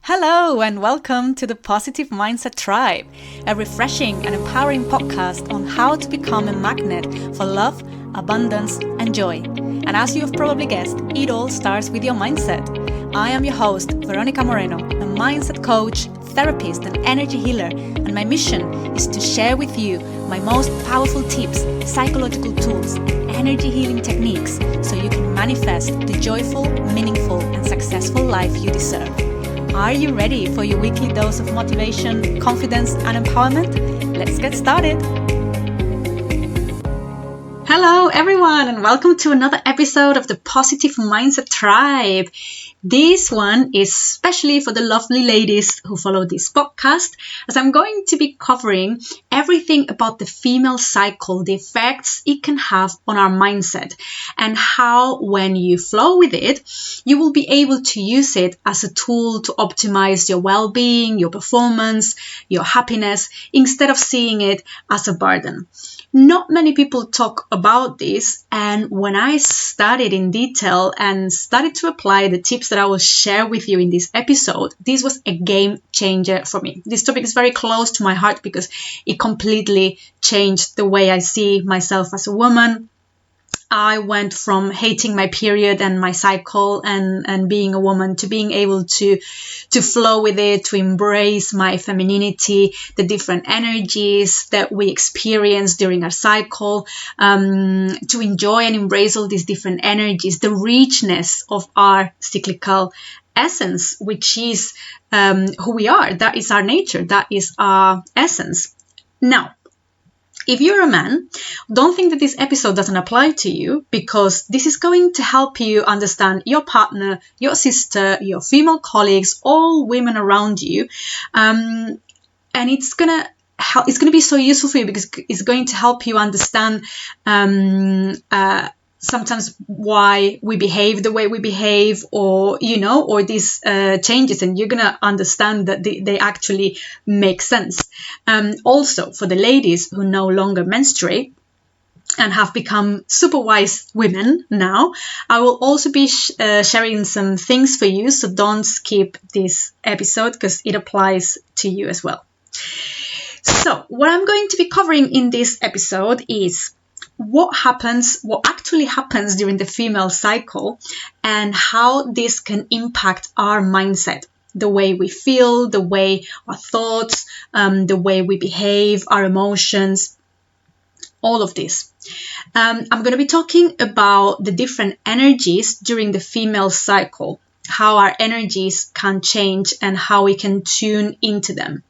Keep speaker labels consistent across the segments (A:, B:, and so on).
A: Hello and welcome to the Positive Mindset Tribe, a refreshing and empowering podcast on how to become a magnet for love, abundance, and joy. And as you have probably guessed, it all starts with your mindset. I am your host, Verónica Moreno, a mindset coach, therapist, and energy healer, and my mission is to share with you my most powerful tips, psychological tools, energy healing techniques, so you can manifest the joyful, meaningful, and successful life you deserve. Are you ready for your weekly dose of motivation, confidence, and empowerment? Let's get started. Hello, everyone, and welcome to another episode of the Positive Mindset Tribe. This one is especially for the lovely ladies who follow this podcast, as I'm going to be covering everything about the female cycle, the effects it can have on our mindset, and how when you flow with it, you will be able to use it as a tool to optimize your well-being, your performance, your happiness, instead of seeing it as a burden. Not many people talk about this, and when I studied in detail and started to apply the tips that I will share with you in this episode, this was a game changer for me. This topic is very close to my heart because it completely changed the way I see myself as a woman. I went from hating my period and my cycle and being a woman to being able to flow with it, to embrace my femininity, the different energies that we experience during our cycle, to enjoy and embrace all these different energies, the richness of our cyclical essence, which is who we are. That is our nature. That is our essence. Now, if you're a man, don't think that this episode doesn't apply to you, because this is going to help you understand your partner, your sister, your female colleagues, all women around you. And it's gonna be so useful for you because it's going to help you understand sometimes why we behave the way we behave, or these changes, and you're gonna understand that they actually make sense. Also, for the ladies who no longer menstruate and have become super wise women now, I will also be sharing some things for you, so don't skip this episode because it applies to you as well. So what I'm going to be covering in this episode is what actually happens during the female cycle, and how this can impact our mindset, the way we feel, the way our thoughts, the way we behave, our emotions, all of this. I'm going to be talking about the different energies during the female cycle, how our energies can change and how we can tune into them.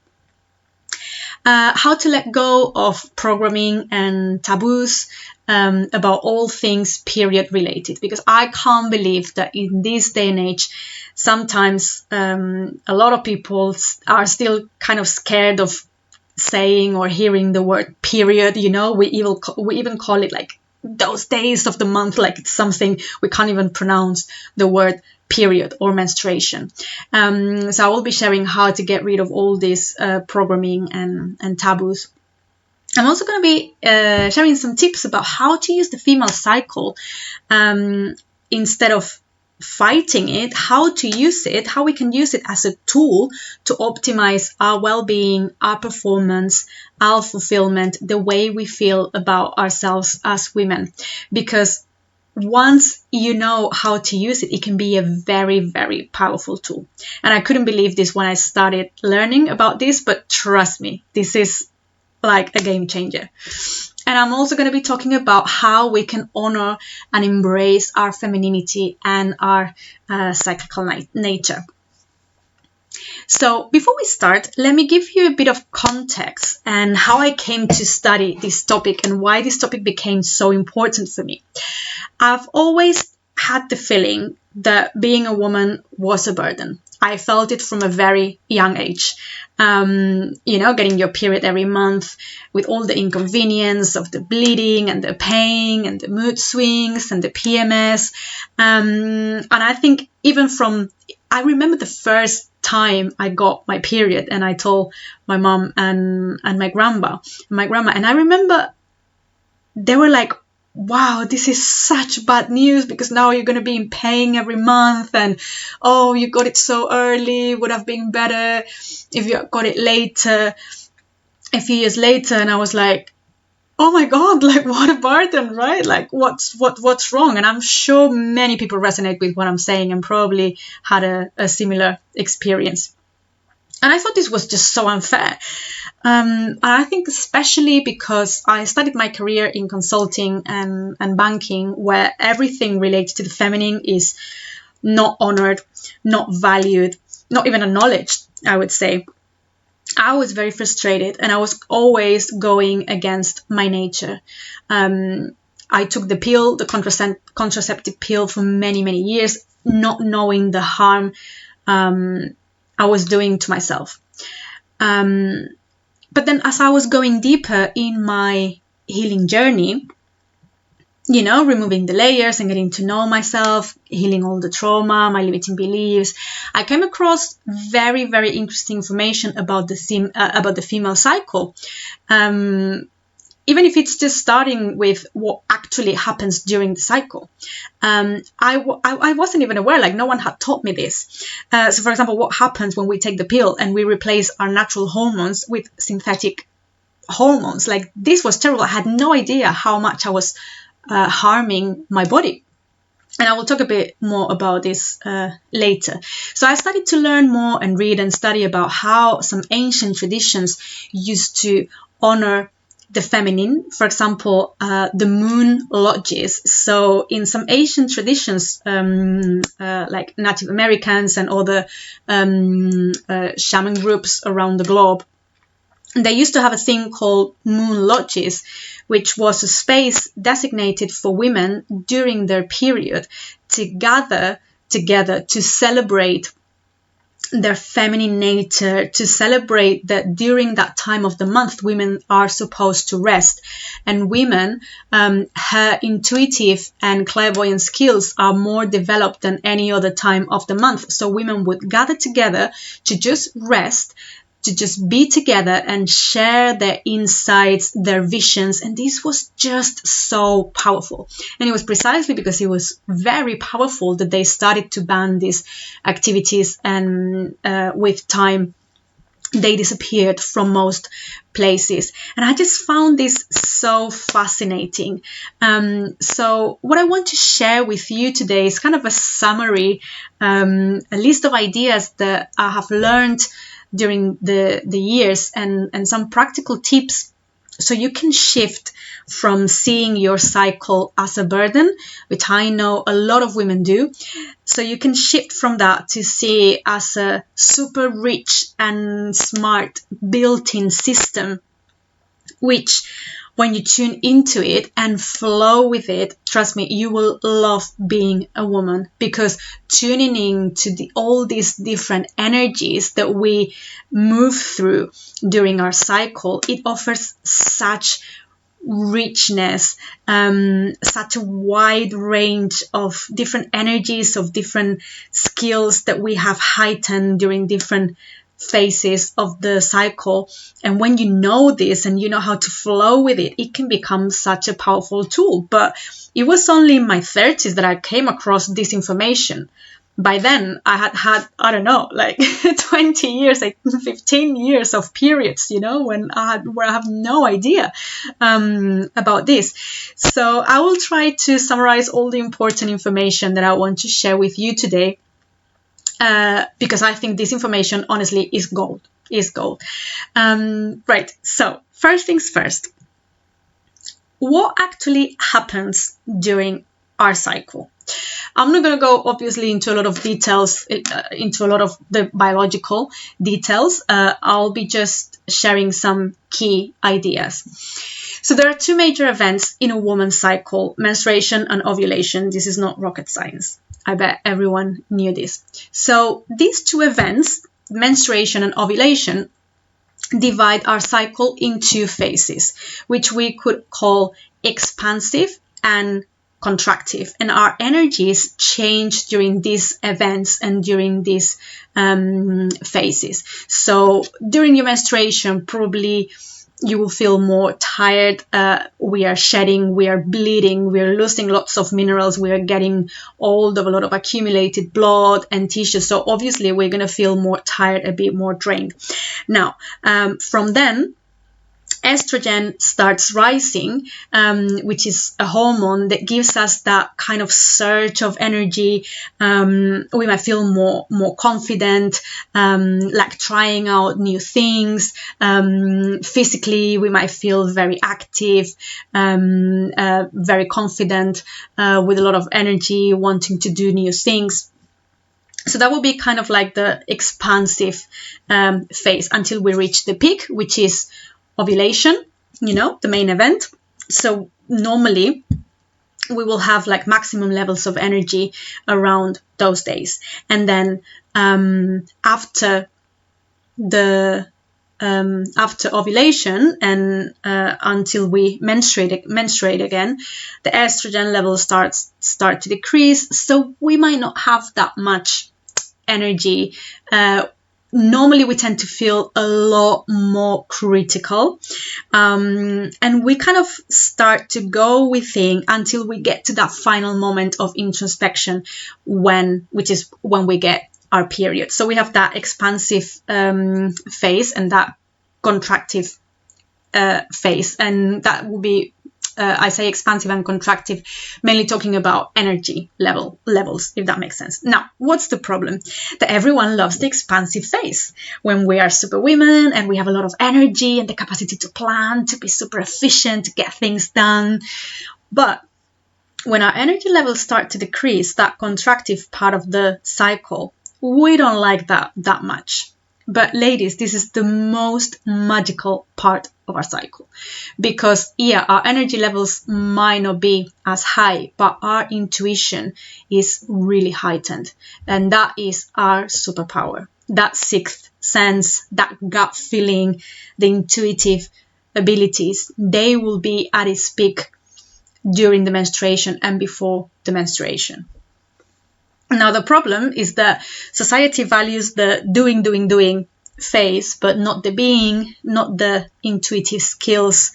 A: How to let go of programming and taboos about all things period related, because I can't believe that in this day and age, sometimes a lot of people are still kind of scared of saying or hearing the word period. We even call it like those days of the month, like it's something we can't even pronounce the word period or menstruation. So I will be sharing how to get rid of all this programming and taboos. I'm also going to be sharing some tips about how to use the female cycle instead of fighting it, how to use it, how we can use it as a tool to optimize our well-being, our performance, our fulfillment, the way we feel about ourselves as women. Because once you know how to use it, it can be a very, very powerful tool. And I couldn't believe this when I started learning about this, but trust me, this is like a game changer. And I'm also going to be talking about how we can honor and embrace our femininity and our cyclical nature. So before we start, let me give you a bit of context and how I came to study this topic and why this topic became so important for me. I've always had the feeling that being a woman was a burden. I felt it from a very young age. Getting your period every month with all the inconvenience of the bleeding and the pain and the mood swings and the PMS. And I think I remember the first time I got my period and I told my mom and my grandma, and I remember they were like, wow, this is such bad news, because now you're going to be in pain every month, and oh, you got it so early, would have been better if you got it later, a few years later. And I was like, oh my God, like what a burden, right? Like what's wrong? And I'm sure many people resonate with what I'm saying and probably had a similar experience. And I thought this was just so unfair. And I think especially because I started my career in consulting and banking, where everything related to the feminine is not honored, not valued, not even acknowledged, I would say. I was very frustrated, and I was always going against my nature. I took the pill, the contraceptive pill, for many, many years, not knowing the harm I was doing to myself. But then as I was going deeper in my healing journey, you know, removing the layers and getting to know myself, healing all the trauma, my limiting beliefs, I came across very, very interesting information about the female cycle. Even if it's just starting with what actually happens during the cycle. I wasn't even aware, like no one had taught me this. So for example, what happens when we take the pill and we replace our natural hormones with synthetic hormones? Like this was terrible. I had no idea how much I was harming my body. And I will talk a bit more about this later. So I started to learn more and read and study about how some ancient traditions used to honor the feminine. For example, the moon lodges. So in some Asian traditions, like Native Americans and other shaman groups around the globe, they used to have a thing called moon lodges, which was a space designated for women during their period to gather together to celebrate their feminine nature, to celebrate that during that time of the month, women are supposed to rest. And women, her intuitive and clairvoyant skills are more developed than any other time of the month. So women would gather together to just rest, to just be together and share their insights, their visions. And this was just so powerful. And it was precisely because it was very powerful that they started to ban these activities, and with time they disappeared from most places. And I just found this so fascinating. So what I want to share with you today is kind of a summary, a list of ideas that I have learned during the years, and some practical tips so you can shift from seeing your cycle as a burden, which I know a lot of women do. So you can shift from that to see it as a super rich and smart built-in system, which when you tune into it and flow with it, trust me, you will love being a woman, because tuning in to all these different energies that we move through during our cycle, it offers such richness, such a wide range of different energies, of different skills that we have heightened during different phases of the cycle. And when you know this and you know how to flow with it, it can become such a powerful tool. But it was only in my 30s that I came across this information. By then I had I don't know, like 20 years, like 15 years of periods, you know, where I have no idea about this. So I will try to summarize all the important information that I want to share with you today, because I think this information honestly is gold. Right, so first things first, what actually happens during our cycle? I'm not going to go obviously into a lot of details, into a lot of the biological details. I'll be just sharing some key ideas. So there are two major events in a woman's cycle: menstruation and ovulation. This is not rocket science. I bet everyone knew this. So these two events, menstruation and ovulation, divide our cycle in two phases, which we could call expansive and contractive. And our energies change during these events and during these phases. So during your menstruation, probably you will feel more tired. We are shedding, we are bleeding, we are losing lots of minerals, we are getting old, of a lot of accumulated blood and tissue. So obviously we're going to feel more tired, a bit more drained. Now, from then, estrogen starts rising, which is a hormone that gives us that kind of surge of energy. We might feel more confident, like trying out new things. Physically, we might feel very active, very confident, with a lot of energy, wanting to do new things. So that will be kind of like the expansive phase until we reach the peak, which is ovulation, the main event. So normally we will have like maximum levels of energy around those days. And then after ovulation and until we menstruate again, the estrogen levels start to decrease. So we might not have that much energy. Normally we tend to feel a lot more critical, and we kind of start to go within until we get to that final moment of introspection, which is when we get our period. So we have that expansive phase and that contractive phase, and that will be I say expansive and contractive, mainly talking about energy levels, if that makes sense. Now, what's the problem? That everyone loves the expansive phase, when we are super women and we have a lot of energy and the capacity to plan, to be super efficient, to get things done. But when our energy levels start to decrease, that contractive part of the cycle, we don't like that much. But ladies, this is the most magical part of our cycle, because our energy levels might not be as high, but our intuition is really heightened, and that is our superpower. That sixth sense, that gut feeling, the intuitive abilities, they will be at its peak during the menstruation and before the menstruation. Now, the problem is that society values the doing phase, but not the being, not the intuitive skills.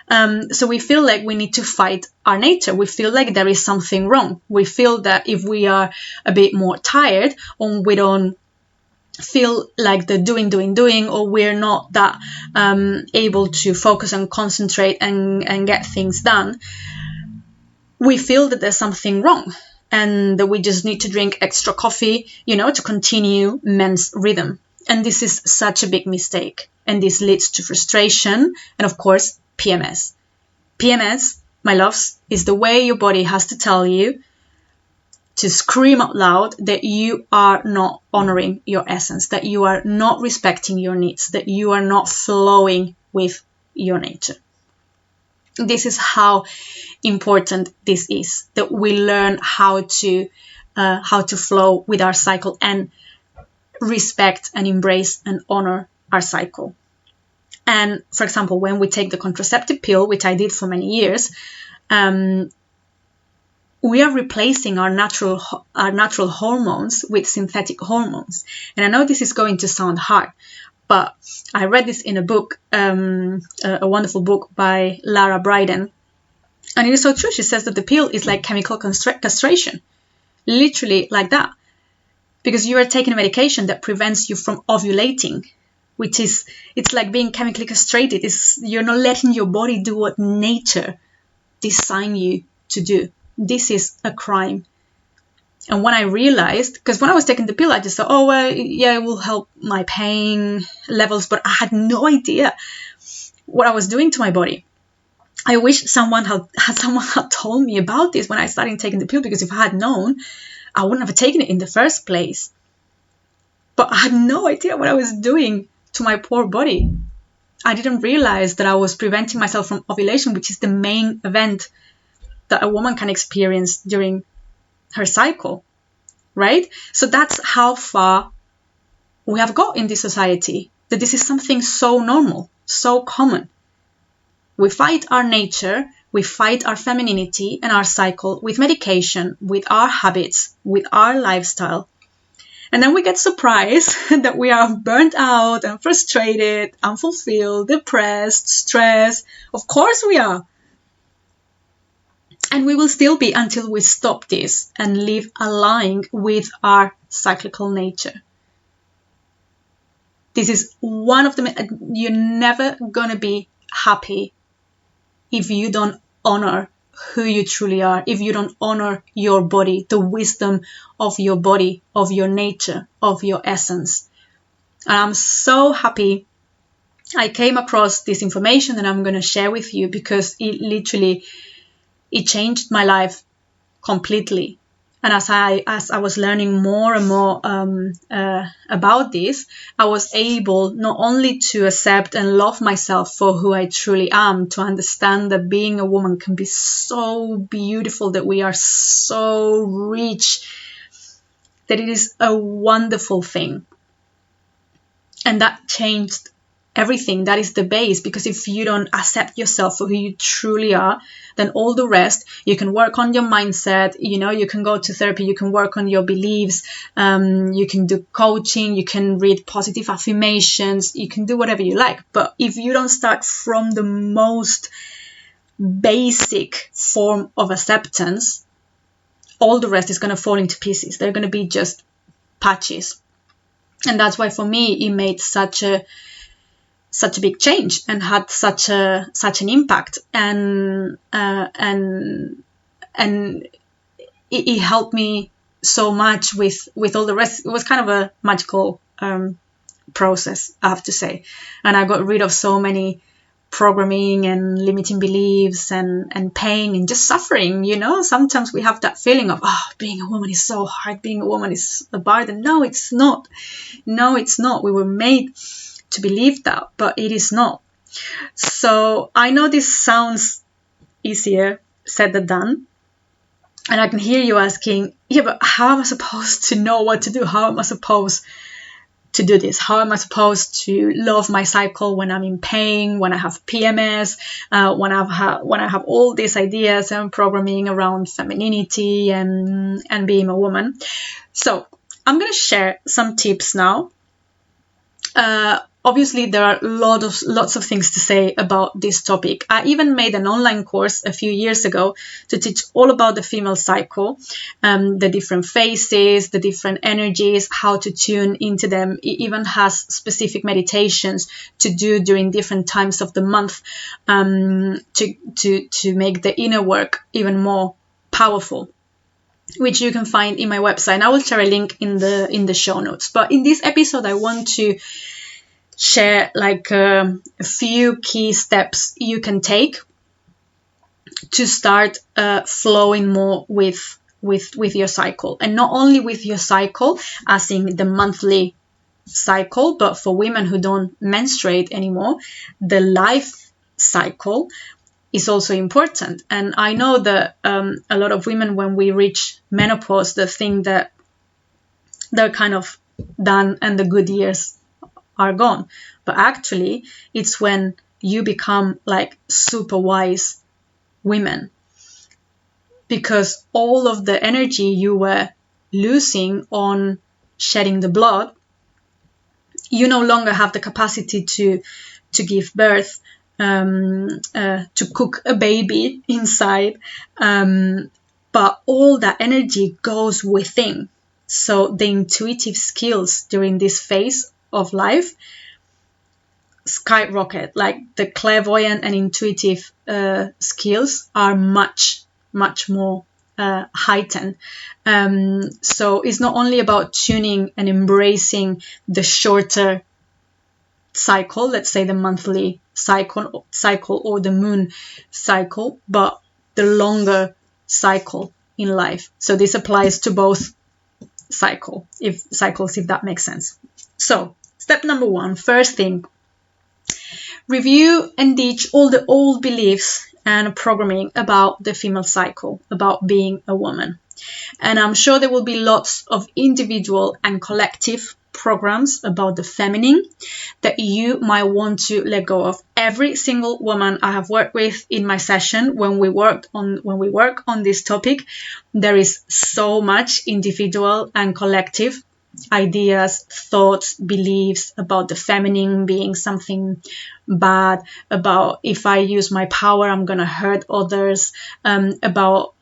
A: So we feel like we need to fight our nature. We feel like there is something wrong. We feel that if we are a bit more tired, or we don't feel like the doing, or we're not that able to focus and concentrate and get things done, we feel that there's something wrong, and that we just need to drink extra coffee, to continue men's rhythm. And this is such a big mistake. And this leads to frustration and, of course, PMS. PMS, my loves, is the way your body has to tell you to scream out loud that you are not honoring your essence, that you are not respecting your needs, that you are not flowing with your nature. This is how important this is, that we learn how to flow with our cycle and respect and embrace and honor our cycle. And for example, when we take the contraceptive pill, which I did for many years, we are replacing our natural hormones with synthetic hormones. And I know this is going to sound hard, but I read this in a book, a wonderful book by Lara Briden. And it is so true. She says that the pill is like chemical castration, literally like that. Because you are taking a medication that prevents you from ovulating, it's like being chemically castrated. You're not letting your body do what nature designed you to do. This is a crime. And when I realized, because when I was taking the pill, I just thought, it will help my pain levels, but I had no idea what I was doing to my body. I wish someone had told me about this when I started taking the pill, because if I had known, I wouldn't have taken it in the first place. But I had no idea what I was doing to my poor body. I didn't realize that I was preventing myself from ovulation, which is the main event that a woman can experience during her cycle, right? So that's how far we have got in this society, that this is something so normal, so common. We fight our nature, we fight our femininity and our cycle with medication, with our habits, with our lifestyle. And then we get surprised that we are burnt out and frustrated, unfulfilled, depressed, stressed. Of course we are. And we will still be until we stop this and live aligned with our cyclical nature. This is one of the... You're never going to be happy if you don't honor who you truly are, if you don't honor your body, the wisdom of your body, of your nature, of your essence. And I'm so happy I came across this information that I'm going to share with you, because it changed my life completely. And as I was learning more and more about this, I was able not only to accept and love myself for who I truly am, to understand that being a woman can be so beautiful, that we are so rich, that it is a wonderful thing. And that changed everything. That is the base, because if you don't accept yourself for who you truly are, then all the rest, you can work on your mindset, you can go to therapy, you can work on your beliefs, you can do coaching, you can read positive affirmations, you can do whatever you like. But if you don't start from the most basic form of acceptance, all the rest is going to fall into pieces. They're going to be just patches. And that's why for me, it made such a big change and had such an impact, and it helped me so much with all the rest. It was kind of a magical process, I have to say, and I got rid of so many programming and limiting beliefs and pain and just suffering. Sometimes we have that feeling of, being a woman is so hard, being a woman is a burden. No, it's not. We were made to believe that, but it is not. So I know this sounds easier said than done, and I can hear you asking, but how am I supposed to know what to do? How am I supposed to do this? How am I supposed to love my cycle when I'm in pain, when I have PMS, when I have all these ideas and programming around femininity and being a woman? So I'm going to share some tips now. Obviously, there are lots of things to say about this topic. I even made an online course a few years ago to teach all about the female cycle, the different phases, the different energies, how to tune into them. It even has specific meditations to do during different times of the month, to make the inner work even more powerful, which you can find in my website. And I will share a link in the show notes. But in this episode, I want to share a few key steps you can take to start flowing more with your cycle, and not only with your cycle as in the monthly cycle, but for women who don't menstruate anymore, the life cycle is also important. And I know that a lot of women, when we reach menopause, they think that they're kind of done and the good years are gone. But actually, it's when you become super wise women, because all of the energy you were losing on shedding the blood, you no longer have the capacity to give birth, to cook a baby inside, but all that energy goes within. So the intuitive skills during this phase of life skyrocket. The clairvoyant and intuitive skills are much more heightened. So it's not only about tuning and embracing the shorter cycle, let's say the monthly cycle or the moon cycle, but the longer cycle in life. So this applies to both cycles, if that makes sense. So step number 1, first thing, review and ditch all the old beliefs and programming about the female cycle, about being a woman. And I'm sure there will be lots of individual and collective programs about the feminine that you might want to let go of. Every single woman I have worked with in my session, when we work on this topic, there is so much individual and collective ideas, thoughts, beliefs about the feminine being something bad, about if I use my power, I'm going to hurt others, about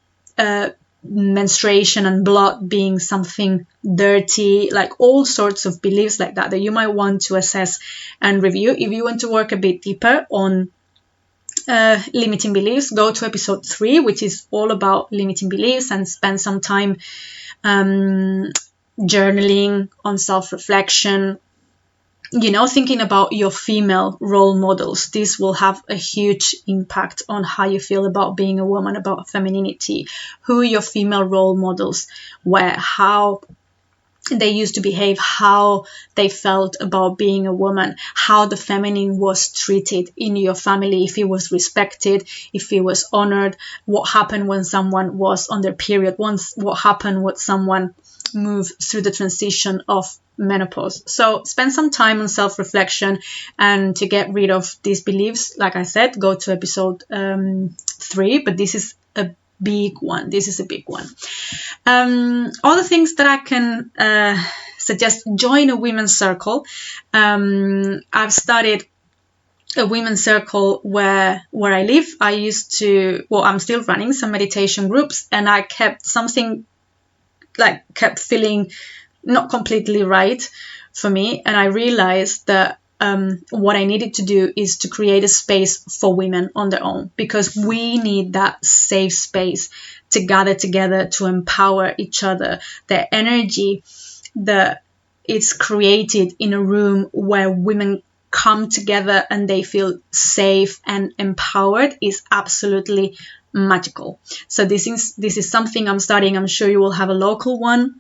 A: menstruation and blood being something dirty, like all sorts of beliefs like that you might want to assess and review. If you want to work a bit deeper on limiting beliefs, go to episode 3, which is all about limiting beliefs, and spend some time journaling, on self-reflection, thinking about your female role models. This will have a huge impact on how you feel about being a woman, about femininity, who your female role models were, how they used to behave, how they felt about being a woman, how the feminine was treated in your family, if it was respected, if it was honored, what happened when someone was on their period, what happened when someone moved through the transition of menopause. So spend some time on self-reflection, and to get rid of these beliefs, like I said, go to episode 3, but this is a big one. Other things that I can suggest: join a women's circle. I've started a women's circle where I live. I'm still running some meditation groups, and I kept feeling not completely right for me, and I realized that what I needed to do is to create a space for women on their own, because we need that safe space to gather together, to empower each other. The energy that is created in a room where women come together and they feel safe and empowered is absolutely magical. So this is something I'm starting. I'm sure you will have a local one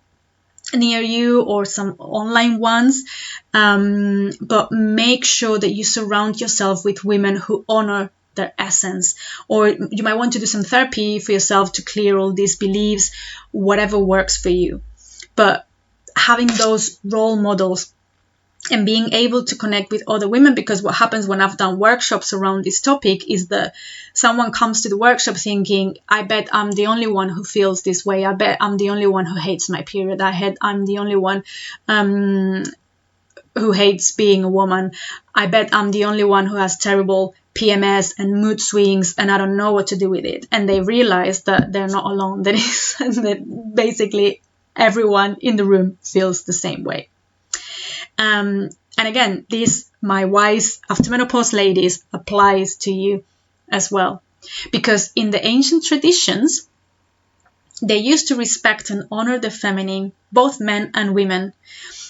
A: near you or some online ones, but make sure that you surround yourself with women who honor their essence. Or you might want to do some therapy for yourself to clear all these beliefs, whatever works for you. But having those role models and being able to connect with other women, because what happens when I've done workshops around this topic is that someone comes to the workshop thinking, I bet I'm the only one who feels this way. I bet I'm the only one who hates my period. I'm the only one who hates being a woman. I bet I'm the only one who has terrible PMS and mood swings, and I don't know what to do with it. And they realize that they're not alone. That basically everyone in the room feels the same way. And again, this, my wise after menopause ladies, applies to you as well. Because in the ancient traditions, they used to respect and honor the feminine, both men and women,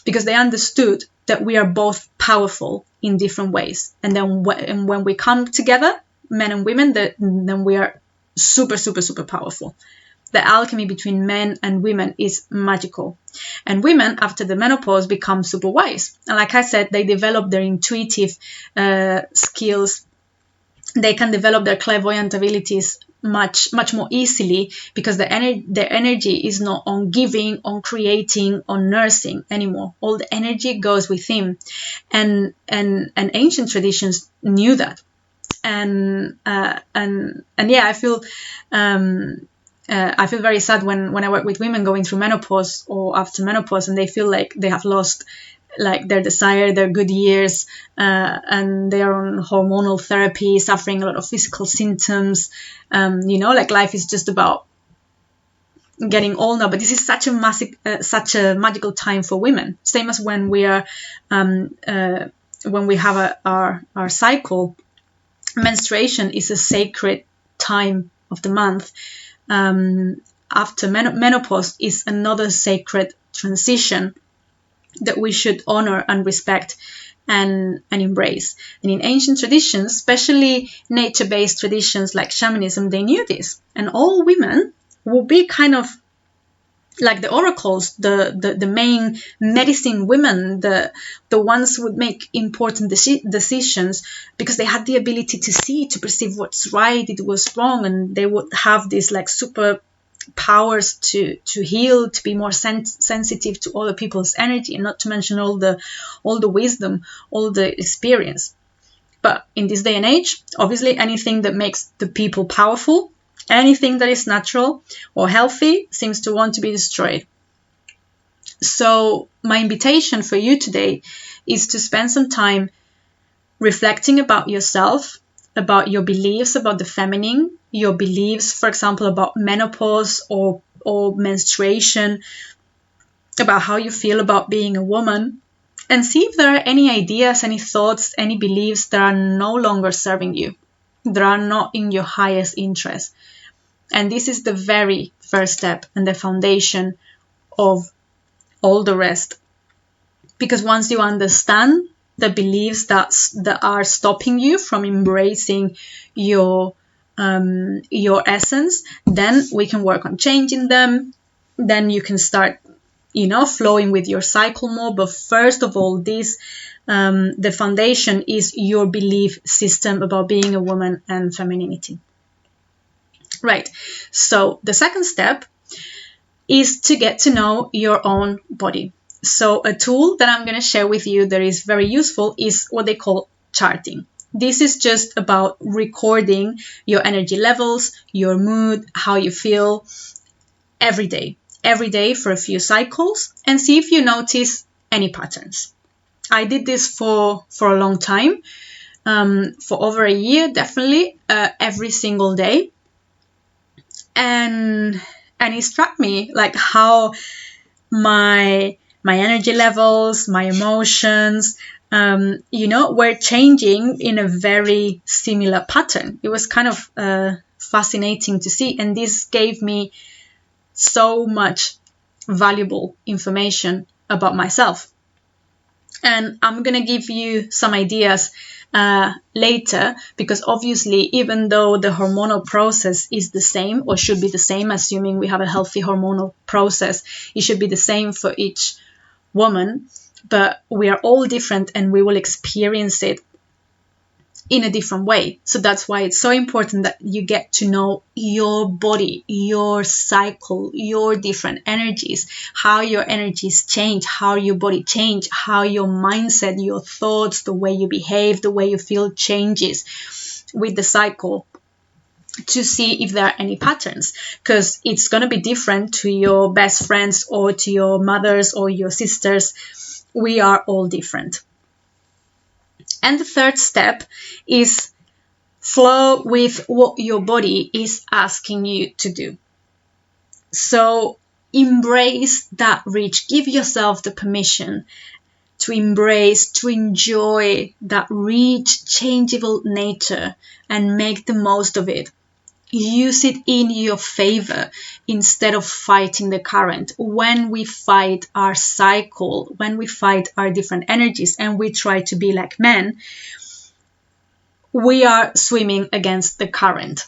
A: because they understood that we are both powerful in different ways. And then when we come together, men and women, then we are super, super, super powerful. The alchemy between men and women is magical. And women, after the menopause, become super wise. And like I said, they develop their intuitive skills. They can develop their clairvoyant abilities much, much more easily, because their energy is not on giving, on creating, on nursing anymore. All the energy goes within. And ancient traditions knew that. And yeah, I feel very sad when I work with women going through menopause or after menopause, and they feel like they have lost their desire, their good years, and they are on hormonal therapy, suffering a lot of physical symptoms. Life is just about getting old now. But this is such a magical time for women. Same as when we are when we have our cycle. Menstruation is a sacred time of the month. After menopause is another sacred transition that we should honor and respect and embrace. And in ancient traditions, especially nature-based traditions like shamanism, they knew this. And all women will be kind of like the oracles, the main medicine women, the ones who would make important decisions, because they had the ability to see, to perceive what's right, it was wrong, and they would have these super powers to heal, to be more sensitive to other people's energy, and not to mention all the wisdom, all the experience. But in this day and age, obviously anything that makes the people powerful, anything that is natural or healthy, seems to want to be destroyed. So my invitation for you today is to spend some time reflecting about yourself, about your beliefs about the feminine, your beliefs, for example, about menopause or menstruation, about how you feel about being a woman, and see if there are any ideas, any thoughts, any beliefs that are no longer serving you, that are not in your highest interest. And this is the very first step and the foundation of all the rest. Because once you understand the beliefs that are stopping you from embracing your essence, then we can work on changing them. Then you can start, flowing with your cycle more. But first of all, the foundation is your belief system about being a woman and femininity. Right. So the second step is to get to know your own body. So a tool that I'm going to share with you that is very useful is what they call charting. This is just about recording your energy levels, your mood, how you feel every day for a few cycles, and see if you notice any patterns. I did this for a long time, for over a year, definitely, every single day. And it struck me like how my energy levels, my emotions, were changing in a very similar pattern. It was kind of fascinating to see, and this gave me so much valuable information about myself. And I'm going to give you some ideas later, because obviously, even though the hormonal process is the same, or should be the same, assuming we have a healthy hormonal process, it should be the same for each woman, but we are all different and we will experience it in a different way. So that's why it's so important that you get to know your body, your cycle, your different energies, how your energies change, how your body change, how your mindset, your thoughts, the way you behave, the way you feel changes with the cycle, to see if there are any patterns, because it's going to be different to your best friends or to your mothers or your sisters. We are all different. And the third step is flow with what your body is asking you to do. So embrace that reach. Give yourself the permission to embrace, to enjoy that rich, changeable nature and make the most of it. Use it in your favor instead of fighting the current. When we fight our cycle, when we fight our different energies and we try to be like men, we are swimming against the current.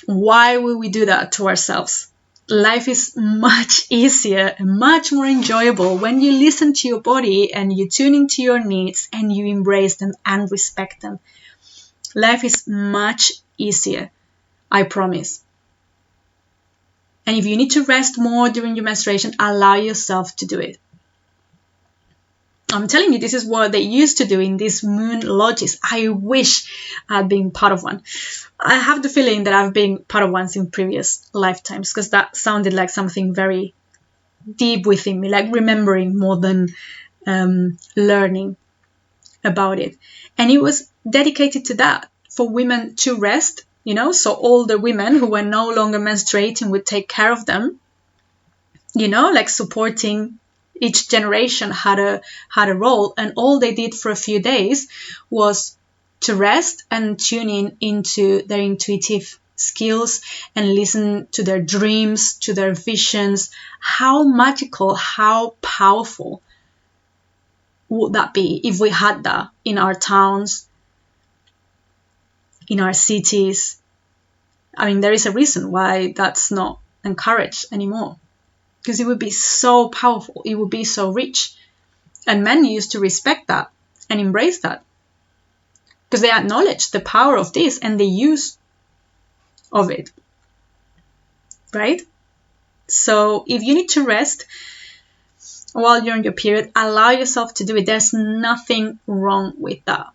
A: Why will we do that to ourselves? Life is much easier and much more enjoyable when you listen to your body and you tune into your needs and you embrace them and respect them. Life is much easier, I promise. And if you need to rest more during your menstruation, allow yourself to do it. I'm telling you, this is what they used to do in these moon lodges. I wish I'd been part of one. I have the feeling that I've been part of ones in previous lifetimes, because that sounded like something very deep within me, like remembering more than learning about it. And it was dedicated to that, for women to rest, so older women who were no longer menstruating would take care of them, like supporting. Each generation had a role, and all they did for a few days was to rest and tune into their intuitive skills and listen to their dreams, to their visions. How magical, how powerful would that be if we had that in our towns, in our cities? I mean, there is a reason why that's not encouraged anymore. Because it would be so powerful, it would be so rich. And men used to respect that and embrace that, because they acknowledge the power of this and the use of it, right? So if you need to rest while you're on your period, allow yourself to do it. There's nothing wrong with that.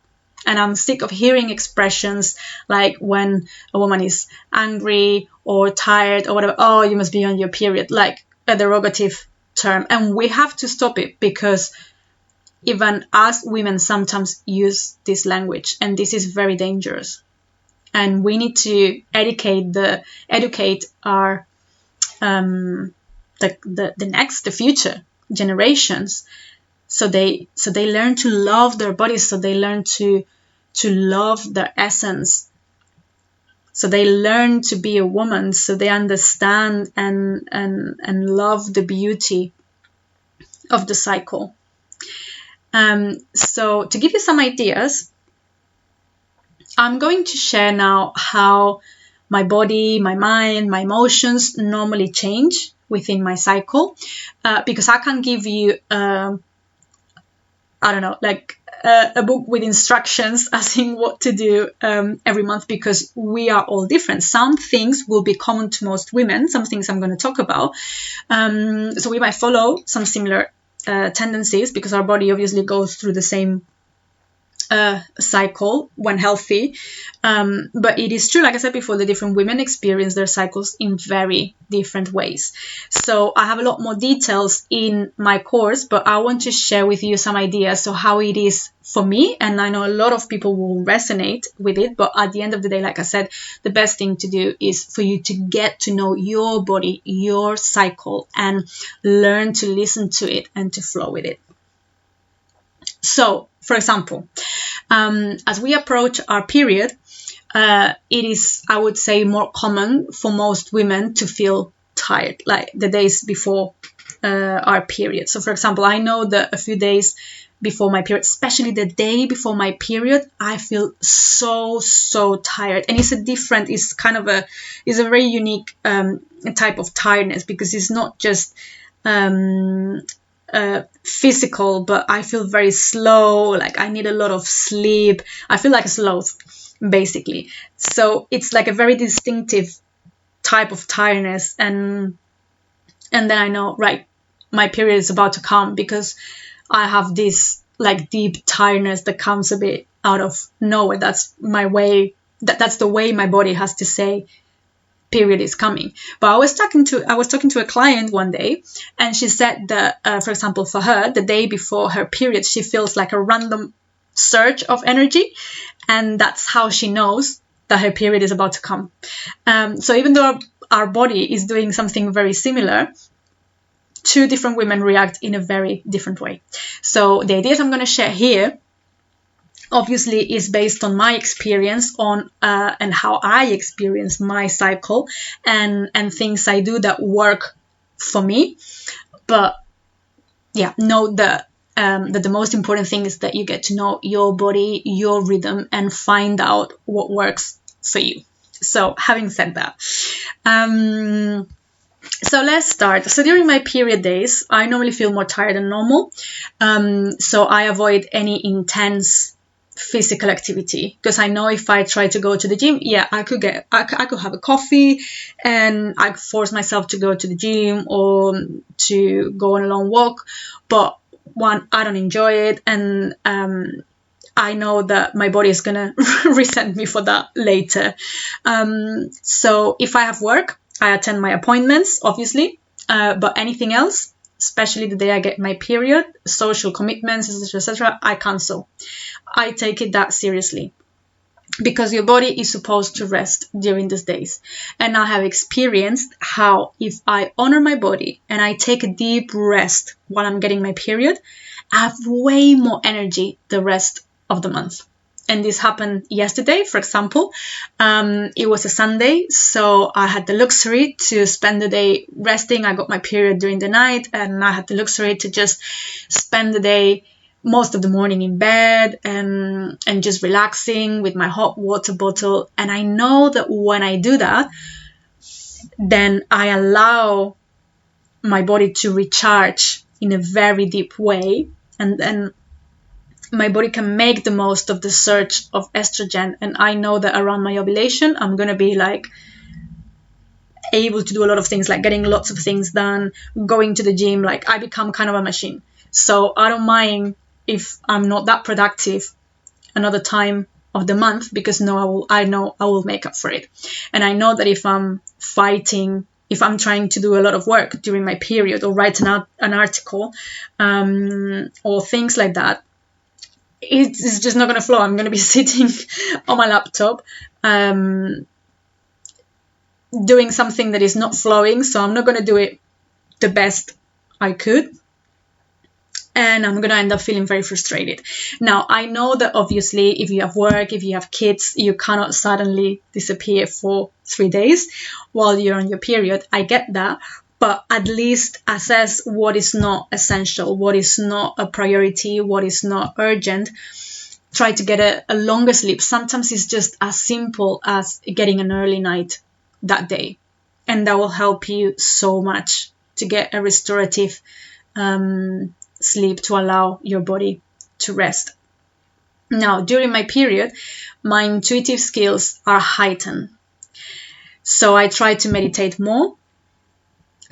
A: And I'm sick of hearing expressions like when a woman is angry or tired or whatever, oh, you must be on your period, like a derogative term, and we have to stop it, because even us women sometimes use this language, and this is very dangerous. And we need to educate our the future generations, so they learn to love their bodies, so they learn to love their essence, so they learn to be a woman, so they understand and love the beauty of the cycle. So to give you some ideas, I'm going to share now how my body, my mind, my emotions normally change within my cycle, because I can't give you, a book with instructions as in what to do every month, because we are all different. Some things will be common to most women, some things I'm going to talk about. So we might follow some similar tendencies, because our body obviously goes through the same cycle when healthy, but it is true, like I said before, the different women experience their cycles in very different ways. So I have a lot more details in my course, but I want to share with you some ideas of how it is for me, and I know a lot of people will resonate with it. But at the end of the day, like I said, the best thing to do is for you to get to know your body, your cycle, and learn to listen to it and to flow with it. So, for example, as we approach our period, it is, I would say, more common for most women to feel tired, like the days before our period. So, for example, I know that a few days before my period, especially the day before my period, I feel so tired. And it's a very unique type of tiredness, because it's not just physical, but I feel very slow, like I need a lot of sleep. I feel like a sloth, basically. So it's like a very distinctive type of tiredness, and then I know, right, my period is about to come, because I have this like deep tiredness that comes a bit out of nowhere. That's my way, that's the way my body has to say period is coming. But I was talking to a client one day, and she said that, for example, for her, the day before her period, she feels like a random surge of energy, and that's how she knows that her period is about to come. So even though our body is doing something very similar, two different women react in a very different way. So the ideas I'm going to share here obviously is based on my experience and how I experience my cycle, and things I do that work for me. But yeah, know that the most important thing is that you get to know your body, your rhythm, and find out what works for you. So having said that, so let's start. So during my period days, I normally feel more tired than normal. So I avoid any intense physical activity, because I know if I try to go to the gym, I could have a coffee and I could force myself to go to the gym or to go on a long walk. But one, I don't enjoy it, and I know that my body is gonna resent me for that later. So if I have work, I attend my appointments, obviously, but anything else, especially the day I get my period, social commitments, etc., I cancel. I take it that seriously, because your body is supposed to rest during these days. And I have experienced how if I honor my body and I take a deep rest while I'm getting my period, I have way more energy the rest of the month. And this happened yesterday, for example. It was a Sunday, so I had the luxury to spend the day resting. I got my period during the night, and I had the luxury to just spend the day, most of the morning, in bed and just relaxing with my hot water bottle. And I know that when I do that, then I allow my body to recharge in a very deep way, and then my body can make the most of the surge of estrogen. And I know that around my ovulation, I'm going to be like able to do a lot of things, like getting lots of things done, going to the gym. Like I become kind of a machine. So I don't mind if I'm not that productive another time of the month, because I know I will make up for it. And I know that if I'm fighting if I'm trying to do a lot of work during my period or write an article or things like that, it's just not going to flow. I'm going to be sitting on my laptop doing something that is not flowing, so I'm not going to do it the best I could, and I'm going to end up feeling very frustrated. Now, I know that obviously if you have work, if you have kids, you cannot suddenly disappear for 3 days while you're on your period. I get that, but at least assess what is not essential, what is not a priority, what is not urgent. Try to get a longer sleep. Sometimes it's just as simple as getting an early night that day, and that will help you so much to get a restorative sleep to allow your body to rest. Now, during my period, my intuitive skills are heightened. So I try to meditate more,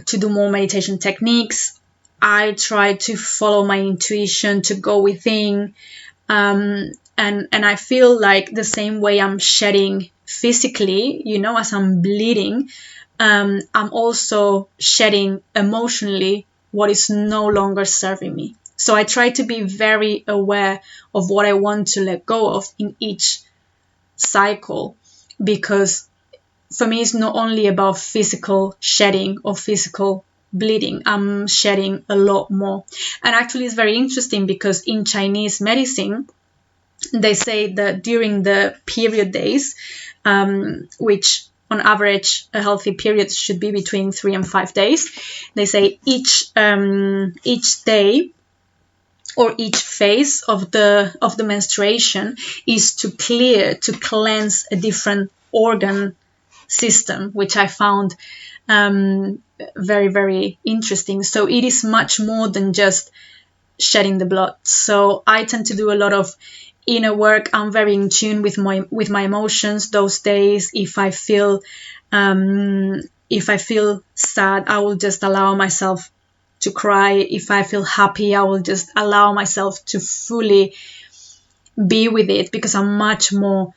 A: to do more meditation techniques. I try to follow my intuition, to go within. And I feel like the same way I'm shedding physically, as I'm bleeding, I'm also shedding emotionally what is no longer serving me. So I try to be very aware of what I want to let go of in each cycle, because for me it's not only about physical shedding or physical bleeding. I'm shedding a lot more. And actually it's very interesting because in Chinese medicine, they say that during the period days, which on average, a healthy period should be between 3 and 5 days. They say each day or each phase of the menstruation is to cleanse a different organ system, which I found very, very interesting. So it is much more than just shedding the blood. So I tend to do a lot of inner work. I'm very in tune with my emotions those days. If I feel sad, I will just allow myself to cry. If I feel happy, I will just allow myself to fully be with it, because I'm much more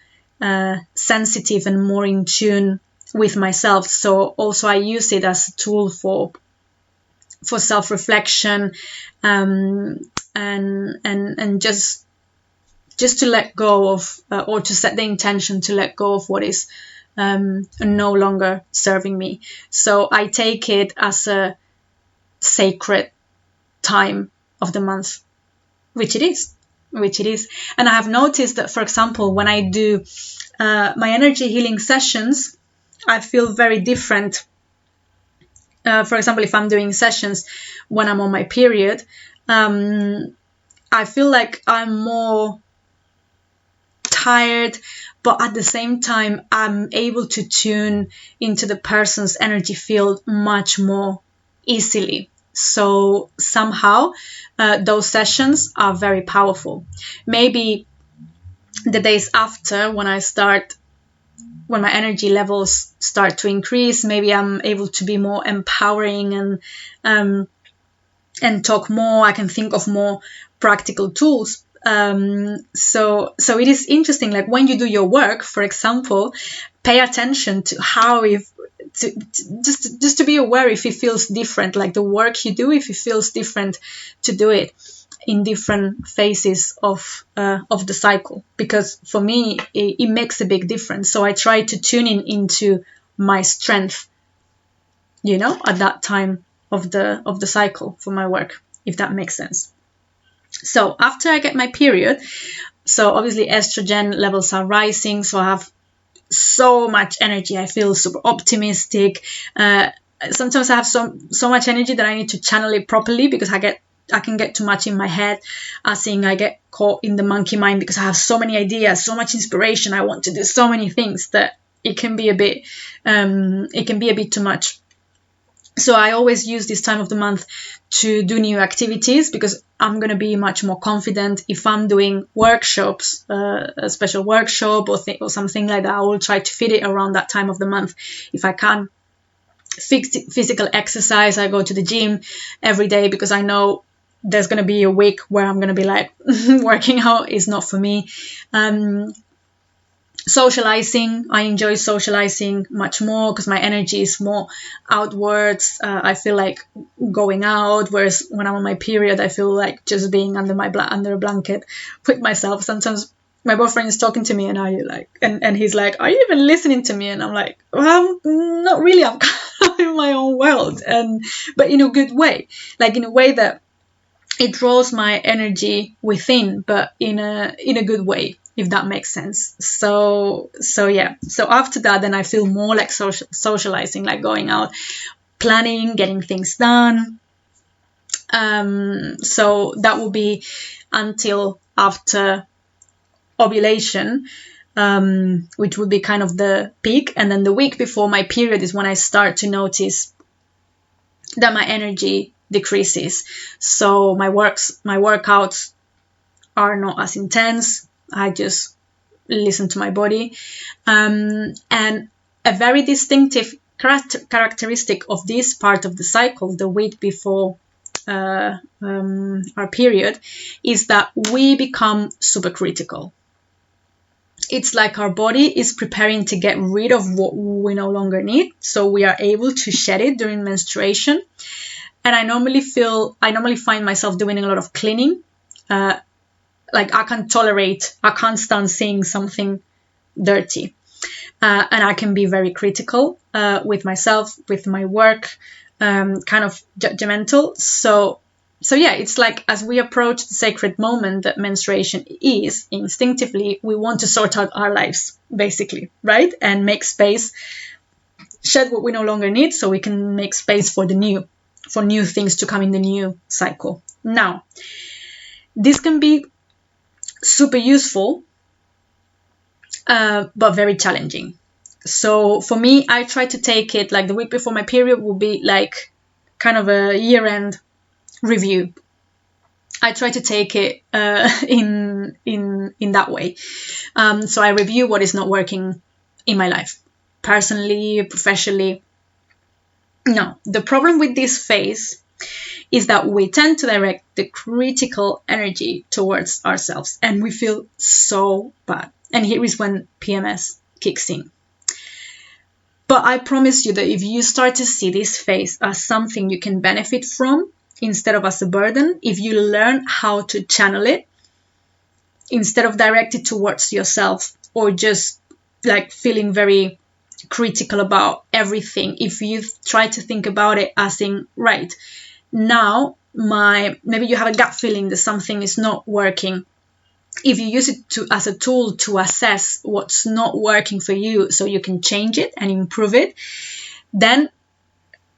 A: sensitive and more in tune with myself. So also I use it as a tool for self-reflection and just to let go of, or to set the intention to let go of what is no longer serving me. So I take it as a sacred time of the month, which it is. And I have noticed that, for example, when I do my energy healing sessions, I feel very different. For example, if I'm doing sessions when I'm on my period, I feel like I'm more tired, but at the same time I'm able to tune into the person's energy field much more easily. So somehow those sessions are very powerful. Maybe the days after, when my energy levels start to increase, maybe I'm able to be more empowering and talk more. I can think of more practical tools. So it is interesting, like when you do your work, for example, pay attention to how just to be aware if it feels different, like the work you do, if it feels different to do it in different phases of the cycle, because for me it makes a big difference. So I try to tune into my strength, at that time of the cycle for my work, if that makes sense. So after I get my period, so obviously estrogen levels are rising, so I have so much energy. I feel super optimistic. Sometimes I have so much energy that I need to channel it properly, because I can get too much in my head. I get caught in the monkey mind because I have so many ideas, so much inspiration. I want to do so many things that it can be a bit too much. So I always use this time of the month to do new activities, because I'm going to be much more confident. If I'm doing workshops, a special workshop or something like that, I will try to fit it around that time of the month. If I can physical exercise, I go to the gym every day, because I know there's going to be a week where I'm going to be like, working out is not for me. Socializing, I enjoy socializing much more because my energy is more outwards. I feel like going out, whereas when I'm on my period, I feel like just being under a blanket with myself. Sometimes my boyfriend is talking to me and and he's like, are you even listening to me? And I'm like, well, not really. I'm kind of in my own world, but in a good way, like in a way that it draws my energy within, but in a good way, if that makes sense. So yeah. So after that, then I feel more like socializing, like going out, planning, getting things done. So that will be until after ovulation, which would be kind of the peak. And then the week before my period is when I start to notice that my energy decreases. So my workouts are not as intense. I just listen to my body. And a very distinctive characteristic of this part of the cycle, the week before our period, is that we become super critical. It's like our body is preparing to get rid of what we no longer need, so we are able to shed it during menstruation. And I normally find myself doing a lot of cleaning. Like I can't stand seeing something dirty. And I can be very critical with myself, with my work, kind of judgmental. So yeah, it's like as we approach the sacred moment that menstruation is, instinctively, we want to sort out our lives, basically, right? And make space, shed what we no longer need, so we can make space for new things to come in the new cycle. Now, this can be super useful, but very challenging. So for me, I try to take it like the week before my period will be like kind of a year-end review. I try to take it in that way. So I review what is not working in my life, personally, professionally. No, the problem with this phase is that we tend to direct the critical energy towards ourselves, and we feel so bad. And here is when PMS kicks in. But I promise you that if you start to see this phase as something you can benefit from, instead of as a burden, if you learn how to channel it, instead of direct it towards yourself or just like feeling very critical about everything, if you try to think about it as in, right, now maybe you have a gut feeling that something is not working. If you use it as a tool to assess what's not working for you so you can change it and improve it, then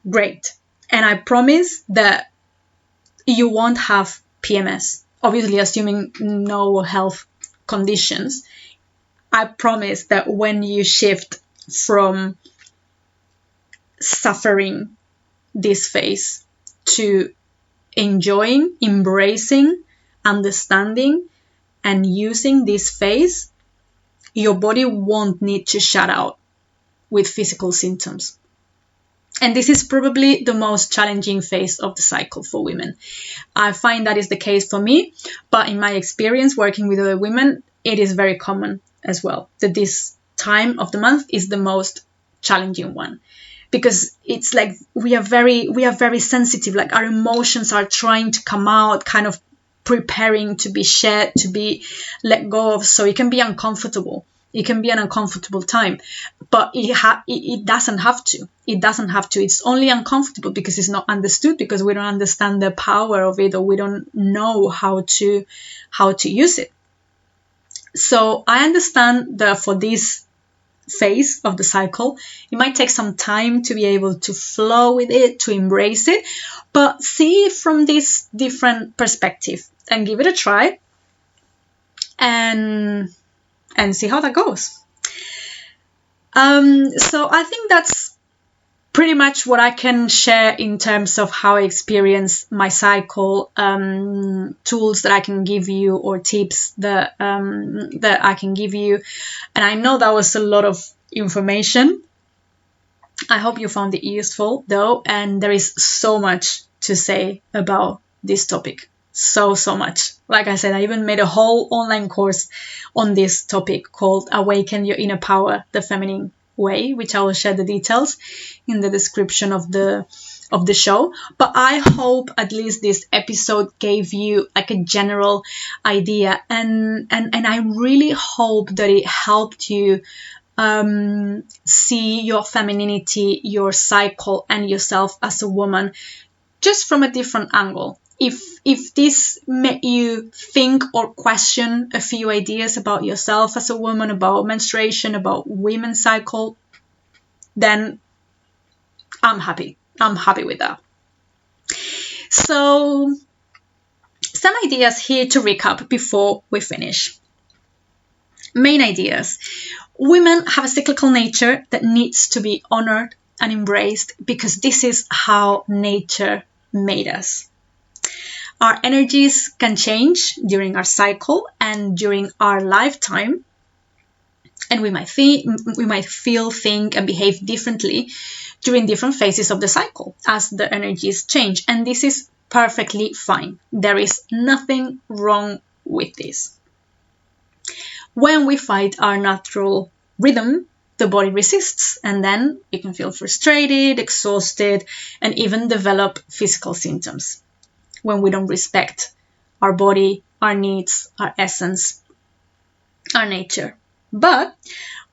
A: great. And I promise that you won't have PMS, obviously assuming no health conditions. I promise that when you shift from suffering this phase to enjoying, embracing, understanding, and using this phase, your body won't need to shut out with physical symptoms. And this is probably the most challenging phase of the cycle for women. I find that is the case for me, but in my experience working with other women, it is very common as well that this time of the month is the most challenging one, because it's like we are very sensitive, like our emotions are trying to come out, kind of preparing to be shed, to be let go of. So it can be uncomfortable. It can be an uncomfortable time, but it doesn't have to. It doesn't have to. It's only uncomfortable because it's not understood, because we don't understand the power of it, or we don't know how to use it. So I understand that for this phase of the cycle, it might take some time to be able to flow with it, to embrace it, but see it from this different perspective and give it a try and see how that goes. So I think that's pretty much what I can share in terms of how I experience my cycle, tools that I can give you, or tips that I can give you. And I know that was a lot of information. I hope you found it useful though, and there is so much to say about this topic. so much. Like I said, I even made a whole online course on this topic called Awaken Your Inner Power, the Feminine Way, which I will share the details in the description of the show. But I hope at least this episode gave you like a general idea, and I really hope that it helped you see your femininity, your cycle, and yourself as a woman just from a different angle. If this made you think or question a few ideas about yourself as a woman, about menstruation, about women's cycle, then I'm happy. I'm happy with that. So, some ideas here to recap before we finish. Main ideas. Women have a cyclical nature that needs to be honored and embraced because this is how nature made us. Our energies can change during our cycle and during our lifetime, and we might feel, think, and behave differently during different phases of the cycle as the energies change, and this is perfectly fine. There is nothing wrong with this. When we fight our natural rhythm, the body resists, and then you can feel frustrated, exhausted, and even develop physical symptoms when we don't respect our body, our needs, our essence, our nature. But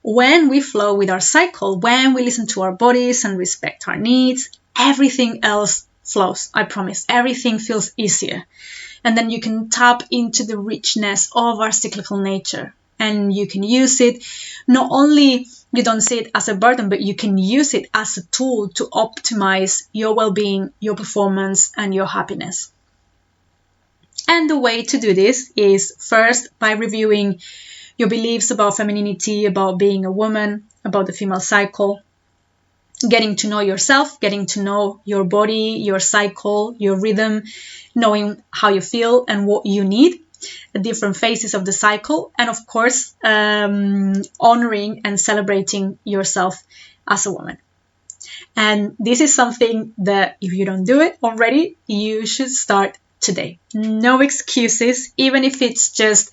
A: when we flow with our cycle, when we listen to our bodies and respect our needs, everything else flows. I promise. Everything feels easier. And then you can tap into the richness of our cyclical nature. And you can use it, not only you don't see it as a burden, but you can use it as a tool to optimize your well-being, your performance, and your happiness. And the way to do this is first by reviewing your beliefs about femininity, about being a woman, about the female cycle, getting to know yourself, getting to know your body, your cycle, your rhythm, knowing how you feel and what you need at different phases of the cycle, and of course, honoring and celebrating yourself as a woman. And this is something that if you don't do it already, you should start today. No excuses, even if it's just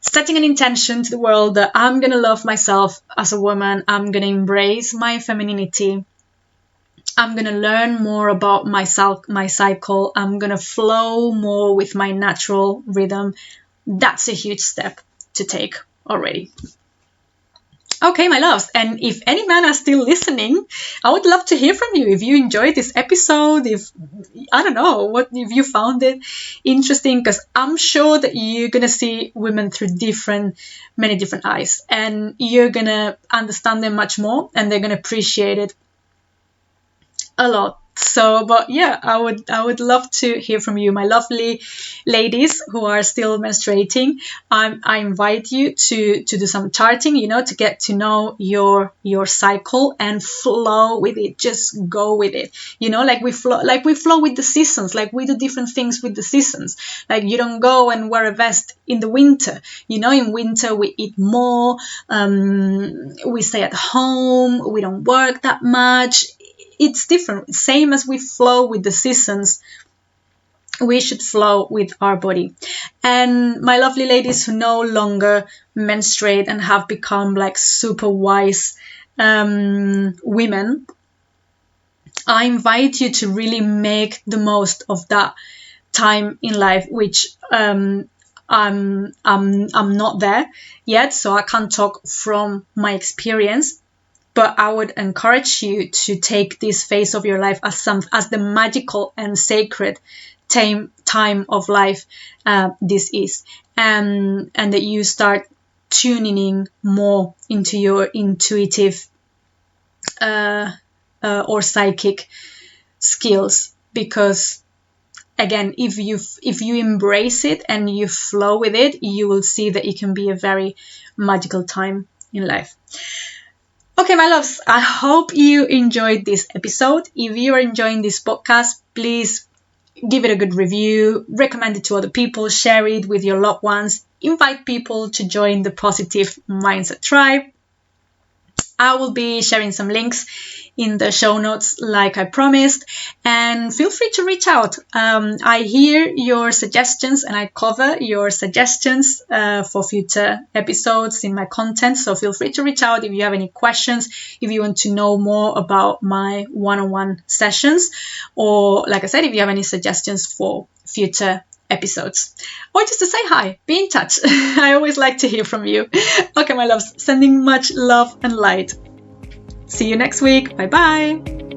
A: setting an intention to the world that I'm going to love myself as a woman, I'm going to embrace my femininity, I'm going to learn more about my cycle, I'm going to flow more with my natural rhythm. That's a huge step to take already. Okay, my loves, and if any men are still listening, I would love to hear from you. If you enjoyed this episode, if you found it interesting, because I'm sure that you're going to see women through many different eyes, and you're going to understand them much more, and they're going to appreciate it a lot. So, but yeah, I would love to hear from you, my lovely ladies who are still menstruating. I invite you to do some charting, to get to know your cycle and flow with it. Just go with it. Like we flow with the seasons, like we do different things with the seasons. Like you don't go and wear a vest in the winter. In winter we eat more, we stay at home, we don't work that much. It's different. Same as we flow with the seasons, we should flow with our body. And my lovely ladies who no longer menstruate and have become like super wise women, I invite you to really make the most of that time in life, which I'm not there yet, so I can't talk from my experience. But I would encourage you to take this phase of your life as the magical and sacred time of life this is, and that you start tuning in more into your intuitive or psychic skills. Because again, if you embrace it and you flow with it, you will see that it can be a very magical time in life. Okay, my loves, I hope you enjoyed this episode. If you are enjoying this podcast, please give it a good review, recommend it to other people, share it with your loved ones, invite people to join the Positive Mindset Tribe. I will be sharing some links in the show notes like I promised, and feel free to reach out. I hear your suggestions and I cover your suggestions for future episodes in my content, so feel free to reach out if you have any questions, if you want to know more about my one-on-one sessions, or like I said, if you have any suggestions for future episodes, or just to say hi, be in touch. I always like to hear from you. Okay, my loves, sending much love and light. See you next week. Bye bye.